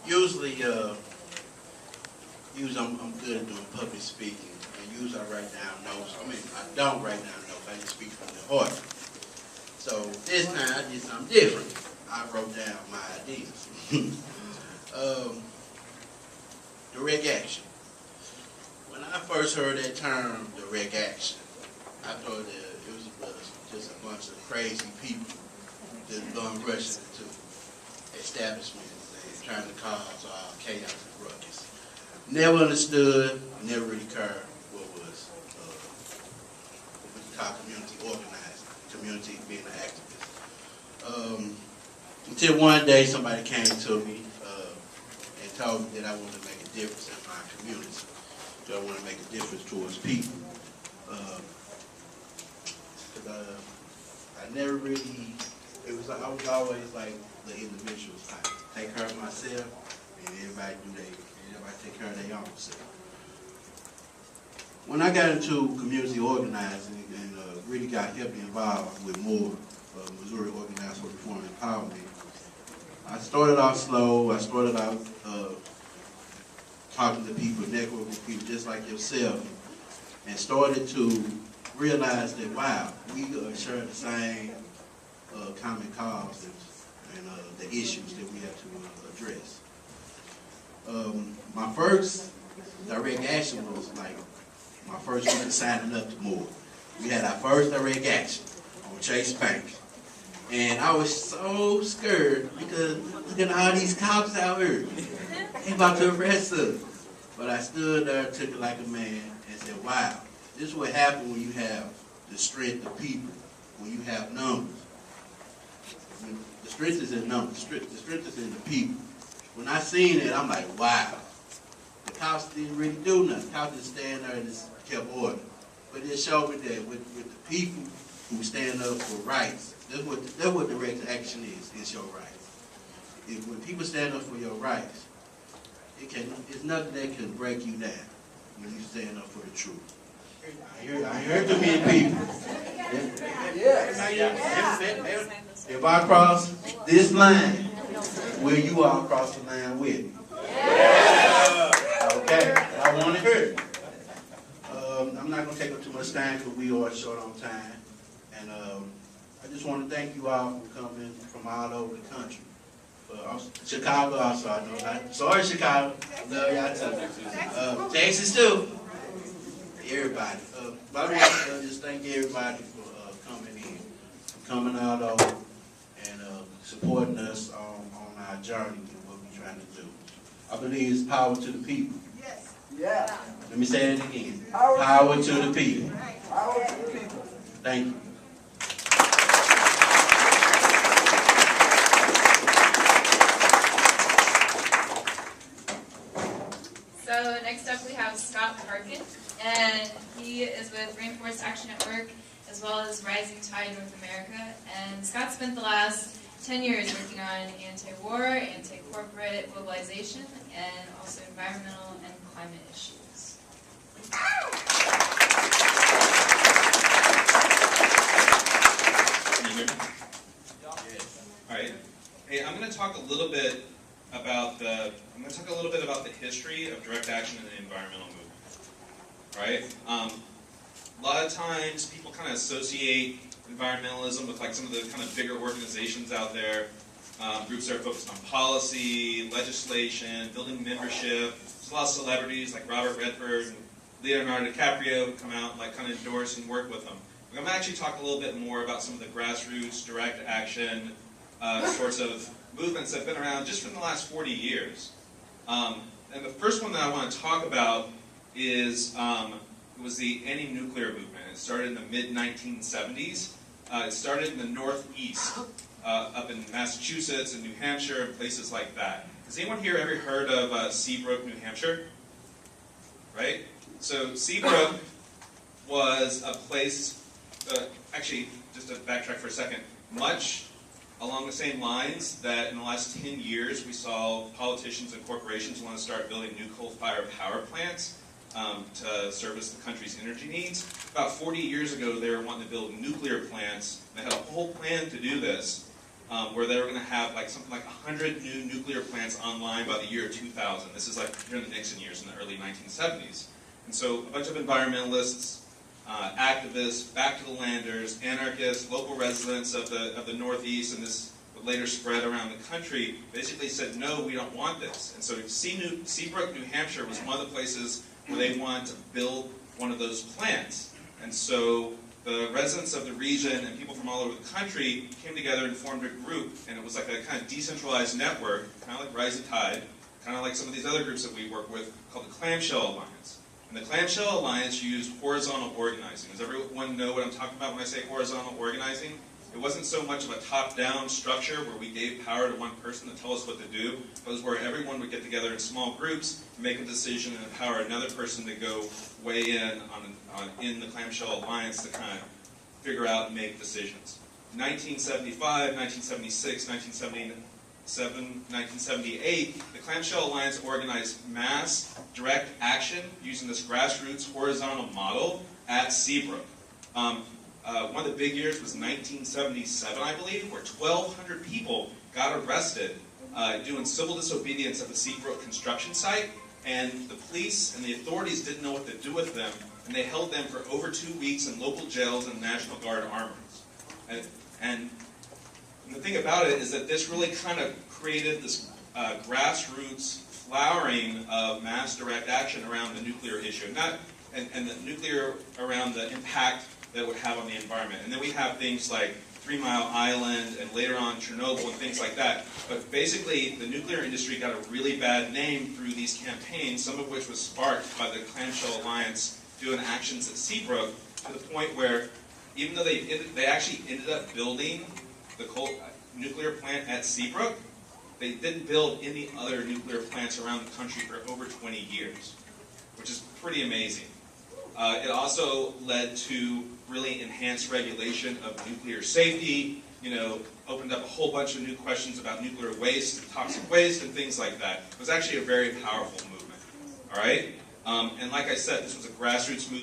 Usually, I'm good at doing public speaking, and usually I write down notes. I mean, I don't write down notes. I just speak from the heart. So this time I did something different. I wrote down my ideas. Direct action. When I first heard that term, direct action, I thought that it was just a bunch of crazy people just going rushing into establishments and trying to cause chaos and ruckus. Never understood, never really cared what was what we call community organizing, community being an activist. Until one day somebody came to me and told me that I wanted to make a difference in my community. That I want to make a difference towards people. I never really, I was always like the individual type. Take care of myself, and everybody take care of their own self. When I got into community organizing and really got heavily involved with more Missouri Organized for Reform and Empowerment, I started out slow. I started out talking to people, networking with people just like yourself, and started to realize that, wow, we share the same common causes and the issues that we have to address. My first direct action was like my first week of signing up to MORE. We had our first direct action on Chase Bank. And I was so scared because look at all these cops out here. They about to arrest us. But I stood there, took it like a man, and said, wow, this is what happens when you have the strength of people, when you have numbers. The strength is in numbers. The strength is in the people. When I seen it, I'm like, wow. The cops didn't really do nothing. The cops just stand there and just kept order. But it showed me that with the people who stand up for rights, that's what direct action is your rights. When people stand up for your rights, it's nothing that can break you down when you stand up for the truth. I heard too many people. If I cross this line, will you all cross the line with me? Okay, I want to hear it. I'm not going to take up too much time because we are short on time. And I just want to thank you all for coming from all over the country. Chicago also, I know. Sorry, Chicago. Love y'all too. Texas too. Everybody. But I want to just thank everybody for coming in, coming out over, and supporting us on our journey and what we're trying to do. I believe it's power to the people. Yes. Yeah. Let me say it again. Power to the people. Power to the people. Thank you. So next up we have Scott Parkin, and he is with Rainforest Action Network as well as Rising Tide North America. And Scott spent the last 10 years working on anti-war, anti-corporate globalization, and also environmental and climate issues. Can you hear me? All right. Hey, I'm going to talk a little bit about the history of direct action in the environmental movement. Right? A lot of times people kind of associate environmentalism with like some of the kind of bigger organizations out there, groups that are focused on policy, legislation, building membership. There's a lot of celebrities like Robert Redford and Leonardo DiCaprio come out and like kind of endorse and work with them. I'm going to actually talk a little bit more about some of the grassroots, direct action sorts of movements that have been around just for the last 40 years. And the first one that I want to talk about is was the anti-nuclear movement. It started in the mid-1970s. It started in the Northeast, up in Massachusetts and New Hampshire and places like that. Has anyone here ever heard of Seabrook, New Hampshire? Right? So Seabrook was a place, actually, just to backtrack for a second, much along the same lines that in the last 10 years we saw politicians and corporations want to start building new coal-fired power plants to service the country's energy needs. About 40 years ago they were wanting to build nuclear plants. They had a whole plan to do this. where they were going to have like something like 100 new nuclear plants online by the year 2000. This is like during the Nixon years in the early 1970s. And so a bunch of environmentalists, activists, back to the landers, anarchists, local residents of the Northeast, and this would later spread around the country, basically said, no, we don't want this. And so Seabrook, New Hampshire was one of the places where they wanted to build one of those plants. And so the residents of the region and people from all over the country came together and formed a group, and it was like a kind of decentralized network, kind of like Rising Tide, kind of like some of these other groups that we work with, called the Clamshell Alliance. And the Clamshell Alliance used horizontal organizing. Does everyone know what I'm talking about when I say horizontal organizing? It wasn't so much of a top-down structure where we gave power to one person to tell us what to do. It was where everyone would get together in small groups, make a decision, and empower another person to go weigh in in the Clamshell Alliance to kind of figure out and make decisions. 1975, 1976, 1977, 1978, the Clamshell Alliance organized mass direct action using this grassroots horizontal model at Seabrook. One of the big years was 1977, I believe, where 1,200 people got arrested doing civil disobedience at the Seabrook construction site, and the police and the authorities didn't know what to do with them, and they held them for over 2 weeks in local jails and National Guard armories. And the thing about it is that this really kind of created this grassroots flowering of mass direct action around the nuclear issue, and the nuclear around the impact that it would have on the environment. And then we have things like 3 Mile Island and later on Chernobyl and things like that. But basically, the nuclear industry got a really bad name through these campaigns, some of which was sparked by the Clamshell Alliance doing actions at Seabrook, to the point where even though they actually ended up building the nuclear plant at Seabrook, they didn't build any other nuclear plants around the country for over 20 years, which is pretty amazing. It also led to really enhanced regulation of nuclear safety, opened up a whole bunch of new questions about nuclear waste and toxic waste and things like that. It was actually a very powerful movement, all right? And like I said, this was a grassroots movement.